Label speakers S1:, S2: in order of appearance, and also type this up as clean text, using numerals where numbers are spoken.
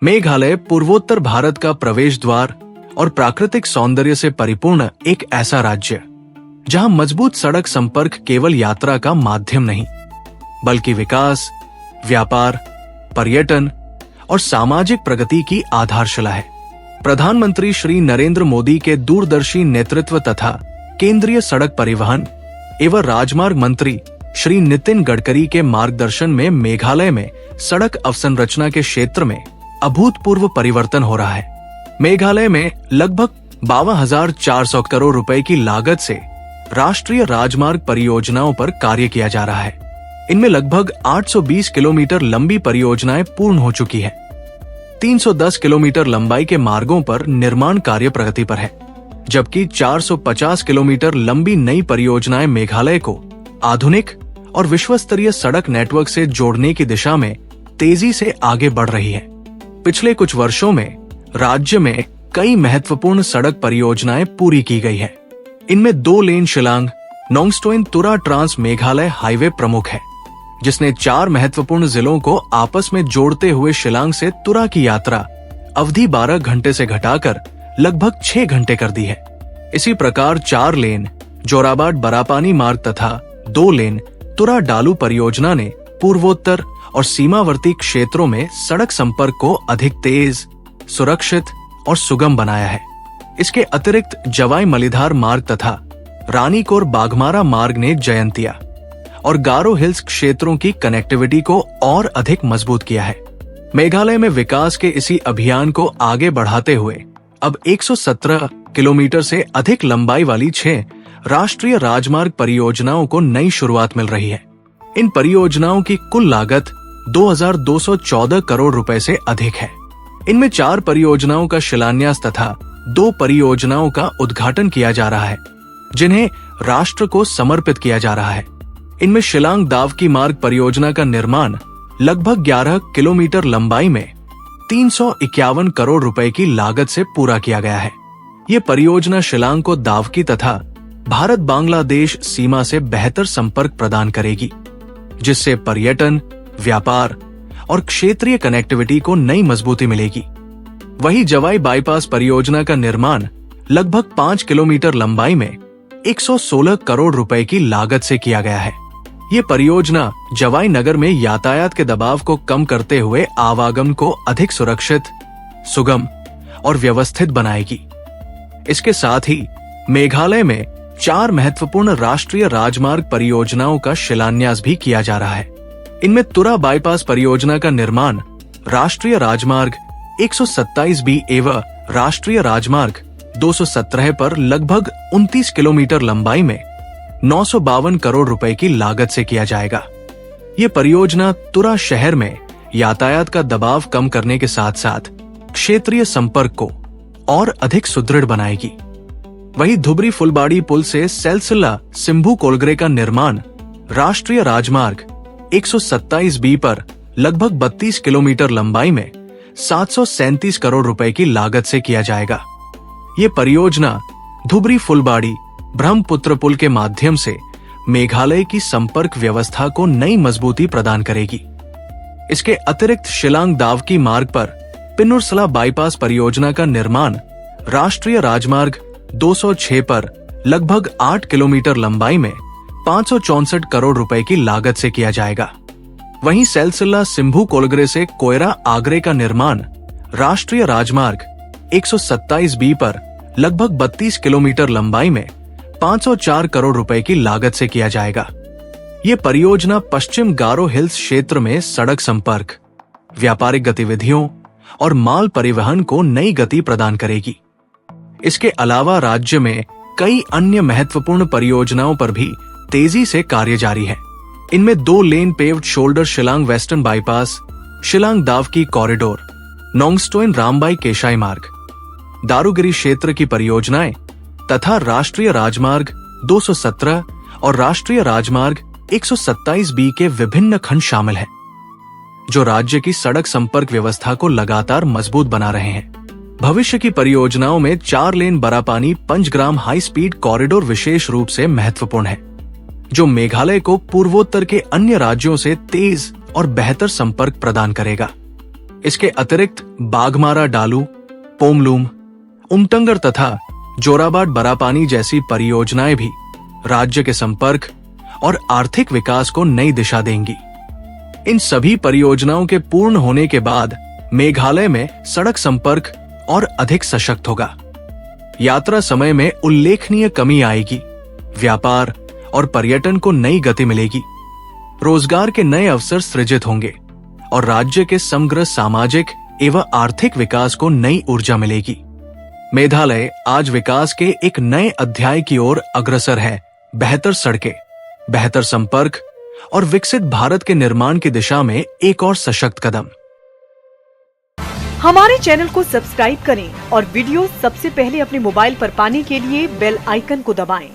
S1: मेघालय पूर्वोत्तर भारत का प्रवेश द्वार और प्राकृतिक सौंदर्य से परिपूर्ण एक ऐसा राज्य जहां मजबूत सड़क संपर्क केवल यात्रा का माध्यम नहीं बल्कि विकास, व्यापार, पर्यटन और सामाजिक प्रगति की आधारशिला है। प्रधानमंत्री श्री नरेंद्र मोदी के दूरदर्शी नेतृत्व तथा केंद्रीय सड़क परिवहन एवं राजमार्ग मंत्री श्री नितिन गडकरी के मार्गदर्शन में मेघालय में सड़क अवसंरचना के क्षेत्र में अभूतपूर्व परिवर्तन हो रहा है। मेघालय में लगभग 52,400 करोड़ रुपए की लागत से राष्ट्रीय राजमार्ग परियोजनाओं पर कार्य किया जा रहा है। इनमें लगभग 820 किलोमीटर लंबी परियोजनाएं पूर्ण हो चुकी है। 310 किलोमीटर लंबाई के मार्गों पर निर्माण कार्य प्रगति पर है, जबकि 450 किलोमीटर लंबी नई परियोजनाएं मेघालय को आधुनिक और विश्वस्तरीय सड़क नेटवर्क से जोड़ने की दिशा में तेजी से आगे बढ़ रही है। पिछले कुछ वर्षों में राज्य में कई महत्वपूर्ण सड़क परियोजनाएं पूरी की गई है। इनमें 2 लेन शिलांग नोंगस्टोइन तुरा ट्रांस मेघालय हाईवे प्रमुख है, जिसने 4 महत्वपूर्ण जिलों को आपस में जोड़ते हुए शिलांग से तुरा की यात्रा अवधि 12 घंटे से घटाकर लगभग 6 घंटे कर दी है। इसी प्रकार 4 लेन जोराबाट बरापानी मार्ग तथा 2 लेन तुरा डालू परियोजना ने पूर्वोत्तर और सीमावर्ती क्षेत्रों में सड़क संपर्क को अधिक तेज, सुरक्षित और सुगम बनाया है। इसके अतिरिक्त जवाई मलिधार मार्ग तथा रानीकोर बाघमारा मार्ग ने जयंतिया और गारो हिल्स क्षेत्रों की कनेक्टिविटी को और अधिक मजबूत किया है। मेघालय में विकास के इसी अभियान को आगे बढ़ाते हुए अब 117 किलोमीटर से अधिक लंबाई वाली 6 राष्ट्रीय राजमार्ग परियोजनाओं को नई शुरुआत मिल रही है। इन परियोजनाओं की कुल लागत 2,214 करोड़ रुपए से अधिक है। इनमें 4 परियोजनाओं का शिलान्यास तथा 2 परियोजनाओं का उद्घाटन किया जा रहा है, जिन्हें राष्ट्र को समर्पित किया जा रहा है। इनमें शिलांग दावकी मार्ग परियोजना का निर्माण लगभग 11 किलोमीटर लंबाई में 351 करोड़ रुपए की लागत से पूरा किया गया है। ये परियोजना शिलांग को दावकी तथा भारत बांग्लादेश सीमा से बेहतर संपर्क प्रदान करेगी, जिससे पर्यटन, व्यापार और क्षेत्रीय कनेक्टिविटी को नई मजबूती मिलेगी। वहीं जवाई बाईपास परियोजना का निर्माण लगभग 5 किलोमीटर लंबाई में 116 करोड़ रुपए की लागत से किया गया है। ये परियोजना जवाई नगर में यातायात के दबाव को कम करते हुए आवागमन को अधिक सुरक्षित, सुगम और व्यवस्थित बनाएगी। इसके साथ ही मेघालय में 4 महत्वपूर्ण राष्ट्रीय राजमार्ग परियोजनाओं का शिलान्यास भी किया जा रहा है। इनमें तुरा बाईपास परियोजना का निर्माण राष्ट्रीय राजमार्ग 127B एवं राष्ट्रीय राजमार्ग 217 पर लगभग 29 किलोमीटर लंबाई में 952 करोड़ रुपए की लागत से किया जाएगा। ये परियोजना तुरा शहर में यातायात का दबाव कम करने के साथ साथ क्षेत्रीय संपर्क को और अधिक सुदृढ़ बनाएगी। वहीं धुबरी फुलबाड़ी पुल से सेल्सिला सिम्भू कोलगरे का निर्माण राष्ट्रीय राजमार्ग 127B पर लगभग 32 किलोमीटर लंबाई में 737 करोड़ रुपए की लागत से किया जाएगा। ये परियोजना धुबरी फुलबाड़ी ब्रह्मपुत्र पुल के माध्यम से मेघालय की संपर्क व्यवस्था को नई मजबूती प्रदान करेगी। इसके अतिरिक्त शिलांग दावकी मार्ग पर पिनुरसला बाईपास परियोजना का निर्माण राष्ट्रीय राजमार्ग 206 पर लगभग 8 किलोमीटर लंबाई में 564 करोड़ रुपए की लागत से किया जाएगा। वहीं सेल्सिला सिम्भू कोलगरे से कोयरा आगरे का निर्माण राष्ट्रीय राजमार्ग 127B पर लगभग 32 किलोमीटर लंबाई में 504 करोड़ रुपए की लागत से किया जाएगा। ये परियोजना पश्चिम गारो हिल्स क्षेत्र में सड़क संपर्क, व्यापारिक गतिविधियों और माल परिवहन को नई गति प्रदान करेगी। इसके अलावा राज्य में कई अन्य महत्वपूर्ण परियोजनाओं पर भी तेजी से कार्य जारी है। इनमें 2 lane paved shoulder Shillong western bypass, Shillong Dawki corridor, Nongstoin Rambrai केशाई मार्ग, दारूगिरी क्षेत्र की परियोजनाएं तथा राष्ट्रीय राजमार्ग 217 और राष्ट्रीय राजमार्ग 127B के विभिन्न खंड शामिल हैं, जो राज्य की सड़क संपर्क व्यवस्था को लगातार मजबूत बना रहे हैं। भविष्य की परियोजनाओं में 4 lane Barapani Panchgram high speed corridor विशेष रूप से महत्वपूर्ण है, जो मेघालय को पूर्वोत्तर के अन्य राज्यों से तेज और बेहतर संपर्क प्रदान करेगा। इसके अतिरिक्त बाघमारा डालू, पोमलूम, उमटंगर तथा जोराबाट बरापानी जैसी परियोजनाएं भी राज्य के संपर्क और आर्थिक विकास को नई दिशा देंगी। इन सभी परियोजनाओं के पूर्ण होने के बाद मेघालय में सड़क संपर्क और अधिक सशक्त होगा। यात्रा समय में उल्लेखनीय कमी आएगी, व्यापार और पर्यटन को नई गति मिलेगी, रोजगार के नए अवसर सृजित होंगे और राज्य के समग्र सामाजिक एवं आर्थिक विकास को नई ऊर्जा मिलेगी। मेघालय आज विकास के एक नए अध्याय की ओर अग्रसर है। बेहतर सड़कें, बेहतर संपर्क और विकसित भारत के निर्माण की दिशा में एक और सशक्त कदम।
S2: हमारे चैनल को सब्सक्राइब करें और वीडियो सबसे पहले अपने मोबाइल पर पाने के लिए बेल आइकन को दबाएं।